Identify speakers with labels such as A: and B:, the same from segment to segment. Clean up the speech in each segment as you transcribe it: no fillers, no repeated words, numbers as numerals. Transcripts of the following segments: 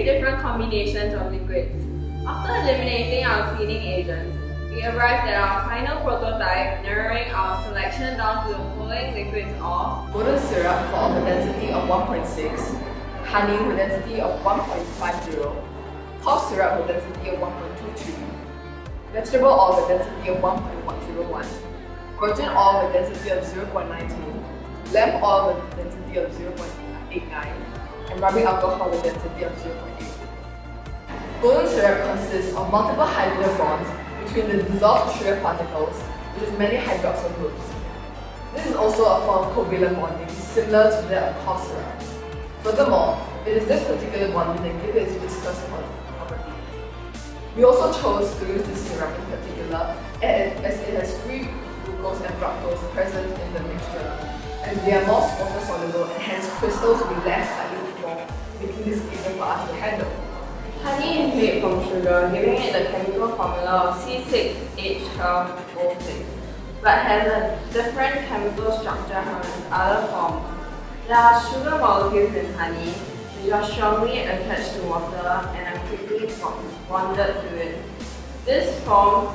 A: different combinations of liquids. After eliminating our cleaning agents, we arrived at our final prototype, narrowing our selection down to the following liquids of
B: golden syrup of a density of 1.6, honey with a density of 1.50, cough syrup with a density of 1.23, vegetable oil with a density of 1.101, virgin oil with a density of 0.92, lamp oil with a density of 0.89, and rubbing alcohol with a density of 0.8. Golden syrup consists of multiple hydrogen bonds between the dissolved sugar particles with many hydroxyl groups. This is also a form of covalent bonding similar to that of cough syrup. Furthermore, it is this particular bonding that gives it its viscous property. We also chose to use this syrup in particular as it has free glucose and fructose present in the mixture, and they are more water soluble and hence crystals will be less likely to form, making this easier for us to handle.
A: honey is made from sugar, giving it the chemical formula of C6H12O6, but has a different chemical structure from its other forms. There are sugar molecules in honey, which are strongly attached to water and are quickly bonded to it. This forms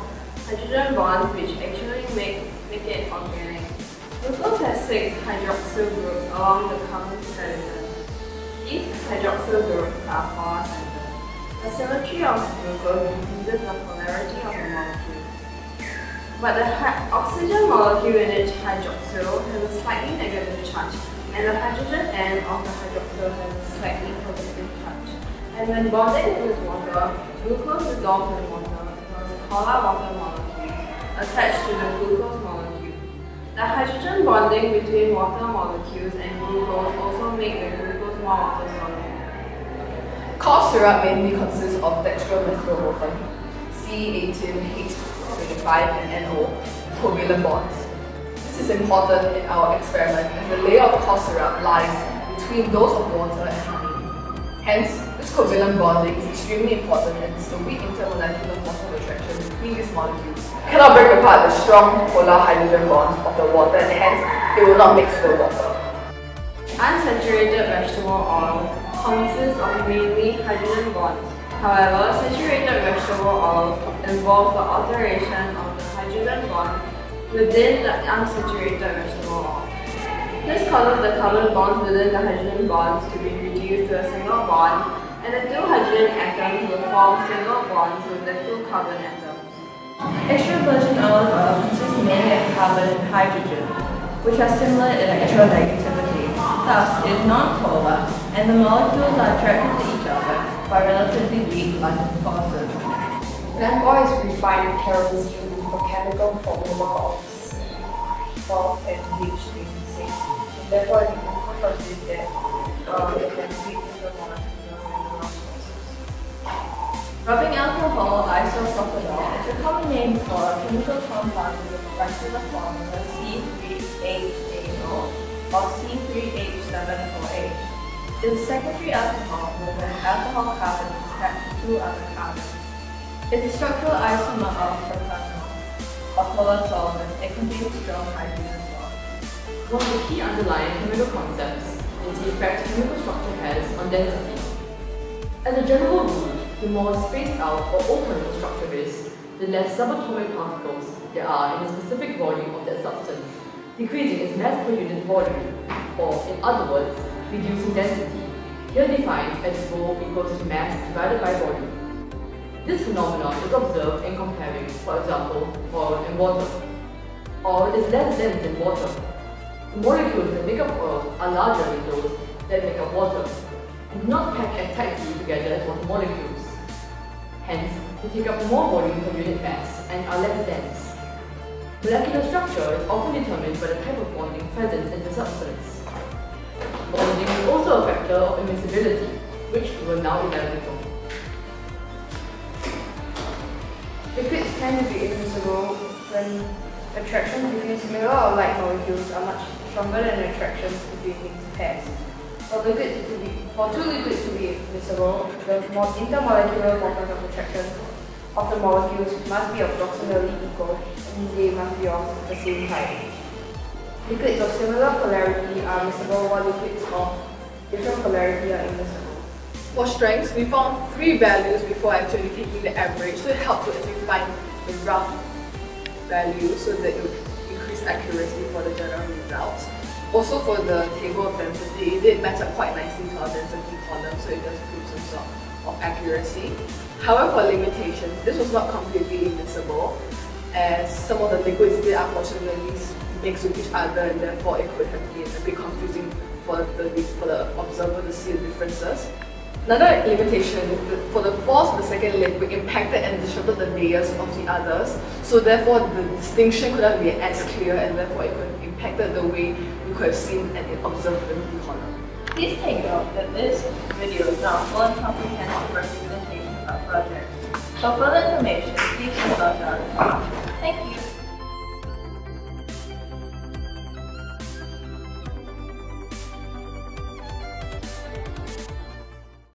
A: hydrogen bonds which actually make it organic. Glucose has 6 hydroxyl groups along the carbon skeleton. These hydroxyl groups are polar-centered. The symmetry of glucose increases the polarity of the molecule. But the oxygen molecule in its hydroxyl has a slightly negative charge, and the hydrogen end of the hydroxyl has a slightly positive charge. And when bonded with water, glucose dissolves in water because polar water molecules attach to the glucose molecule. The hydrogen bonding between water molecules and glucose also make the glucose more water soluble.
B: Cough syrup mainly consists of dextromethorphan, C18H25 and NO, with covalent bonds. This is important in our experiment as the layer of cough syrup lies between those of water and honey. Hence, this covalent bonding is extremely important as the weak intermolecular force of attraction between these molecules cannot break apart the strong polar hydrogen bonds of the water, and hence they will not mix with the water.
A: Unsaturated vegetable oil consists of mainly hydrogen bonds. However, saturated vegetable oils involve the alteration of the hydrogen bond within the unsaturated vegetable oil. This causes the carbon bonds within the hydrogen bonds to be reduced to a single bond, and the 2 hydrogen atoms will form single bonds with the 2 carbon atoms.
C: Extra virgin olive oil consists mainly of carbon and hydrogen, which are similar in electronegativity. Thus, it is non-polar, and the molecules are attracted to each other by relatively weak London forces.
B: Lamp oil is refined carols through the mechanical formula of C12 and H86, and therefore it is inferred from this that it can lead to the molecular processes.
C: Rubbing alcohol isopropyl is a common name for a chemical compound with a molecular formula C3H8O or C3H7OH. It is secondary alcohol with an alcohol carbon attached to 2 other carbons. It is a structural isomer of propanol, a polar solvent. It contains strong hydrogen bonds.
D: One of the key underlying chemical concepts is the effect chemical structure has on density. As a general rule, the more spaced out or open the structure is, the less subatomic particles there are in a specific volume of that substance, decreasing its mass per unit volume, or in other words, reducing density, here defined as rho equals to mass divided by volume. This phenomenon is observed in comparing, for example, oil and water. Oil is less dense than water. The molecules that make up oil are larger than those that make up water, and do not pack as tightly together as water molecules. Hence, they take up more volume per unit mass and are less dense. Molecular structure is often determined by the type of bonding present in the substance. Bonding is also a factor of immiscibility, which we will now elaborate on.
E: Liquids tend to be immiscible when attractions between similar or like molecules are much stronger than attractions between mixed pairs. For two liquids to be miscible, the intermolecular forces of attraction of the molecules must be approximately equal, and they must be of the same type. Liquids of similar polarity are miscible, while liquids of different polarity are immiscible.
B: For strengths, we found 3 values before actually taking the average, so it helped to actually find the rough value so that it would increase accuracy for the general results. Also for the table of density, it did match up quite nicely to our density column, so it does prove some sort of accuracy. However, for limitations, this was not completely immiscible, as some of the liquids did unfortunately mix with each other, and therefore it could have been a bit confusing for the observer to see the differences. Another limitation, for the force of the second liquid impacted and disrupted the layers of the others, so therefore the distinction couldn't be as clear, and therefore it could have impacted the way we could have seen and observed the density column.
C: Please take note that this video is not a full and comprehensive representation of our project. For further information, please consult our